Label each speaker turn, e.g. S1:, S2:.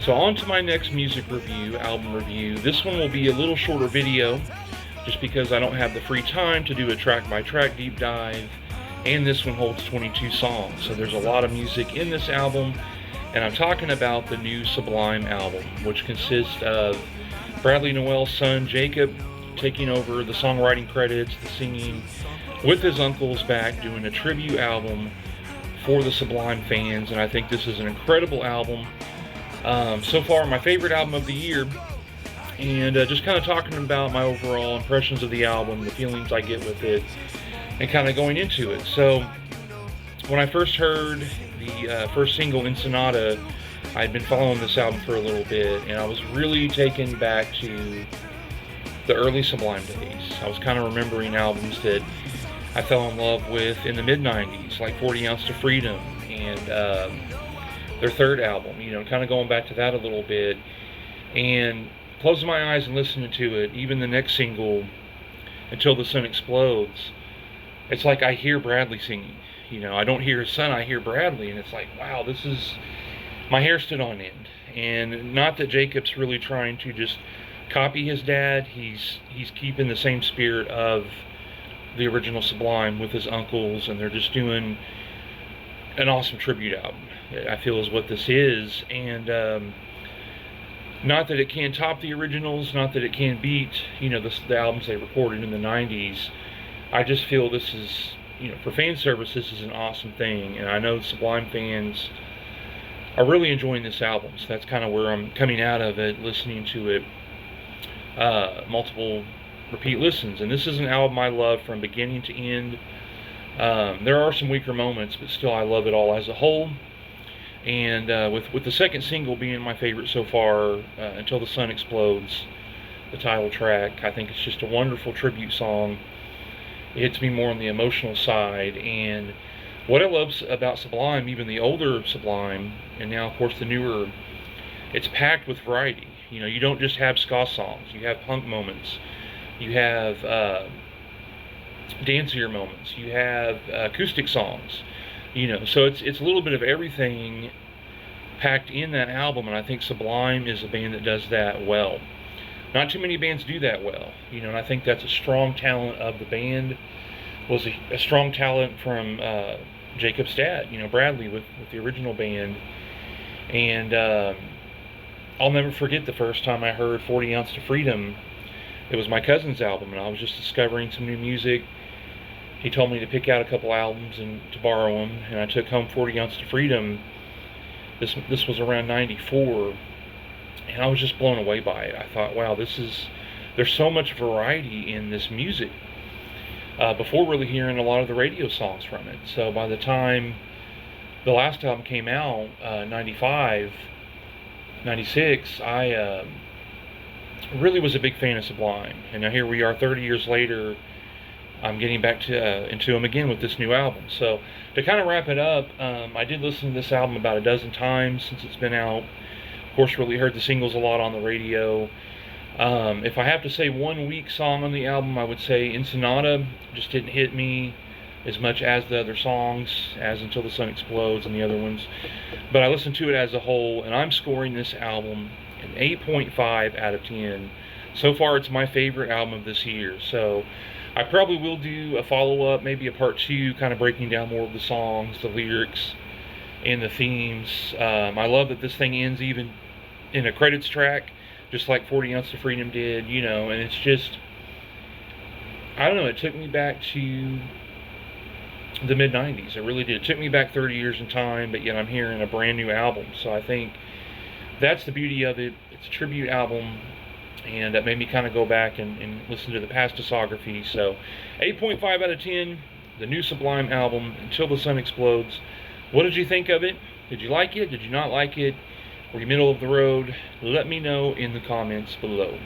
S1: So on to my next music review, album review. This one will be a little shorter video, just because I don't have the free time to do a track-by-track deep dive, and this one holds 22 songs, so there's a lot of music in this album, and I'm talking about the new Sublime album, which consists of Bradley Nowell's son, Jacob, taking over the songwriting credits, the singing, with his uncles back, doing a tribute album for the Sublime fans, and I think this is an incredible album. So far, my favorite album of the year, and just kind of talking about my overall impressions of the album, the feelings I get with it, and kind of going into it. So, when I first heard the first single, Ensenada, I'd been following this album for a little bit, and I was really taken back to the early Sublime days. I was kind of remembering albums that I fell in love with in the mid-90s, like 40 Ounce to Freedom, and their third album, kind of going back to that a little bit, and closing my eyes and listening to it, even the next single, Until the Sun Explodes, it's like I hear Bradley singing. I don't hear his son, I hear Bradley, and it's like, wow, this is, my hair stood on end. And not that Jacob's really trying to just copy his dad, he's keeping the same spirit of the original Sublime with his uncles, and they're just doing an awesome tribute album, I feel, is what this is. And not that it can top the originals, not that it can beat the albums they recorded in the 90s. I just feel this is, for fan service, this is an awesome thing, and I know Sublime fans are really enjoying this album, so that's kind of where I'm coming out of it, listening to it multiple repeat listens. And this is an album I love from beginning to end. There are some weaker moments, but still I love it all as a whole. And with the second single being my favorite so far, Until the Sun Explodes, the title track, I think it's just a wonderful tribute song. It hits me more on the emotional side, and what I love about Sublime, even the older Sublime, and now of course the newer, it's packed with variety. You don't just have ska songs, you have punk moments, you have dancier moments, you have acoustic songs, so it's a little bit of everything packed in that album, and I think Sublime is a band that does that well. Not too many bands do that well, and I think that's a strong talent of the band, was a strong talent from Jacob's dad, Bradley, with the original band. And I'll never forget the first time I heard 40 Ounce to Freedom. It was my cousin's album, and I was just discovering some new music. He told me to pick out a couple albums and to borrow them, and I took home 40 Ounce to Freedom. This was around 94, and I was just blown away by it. I thought, wow, there's so much variety in this music, before really hearing a lot of the radio songs from it. So by the time the last album came out, 95, 96, I really was a big fan of Sublime. And now here we are 30 years later, I'm getting back into them again with this new album. So to kind of wrap it up, I did listen to this album about a dozen times since it's been out. Of course, really heard the singles a lot on the radio. If I have to say one weak song on the album, I would say Ensenada just didn't hit me as much as the other songs, as Until the Sun Explodes and the other ones. But I listened to it as a whole, and I'm scoring this album an 8.5 out of 10. So far, it's my favorite album of this year. So I probably will do a follow-up, maybe a part 2, kind of breaking down more of the songs, the lyrics, and the themes. I love that this thing ends even in a credits track, just like 40 Ounce to Freedom did, and it's just, I don't know, it took me back to the mid-90s. It really did. It took me back 30 years in time, but yet I'm hearing a brand new album. So I think that's the beauty of it. It's a tribute album, and that made me kind of go back and listen to the past discography. So 8.5 out of 10, the new Sublime album, Until the Sun Explodes. What did you think of it? Did you like it? Did you not like it? Were you middle of the road? Let me know in the comments below.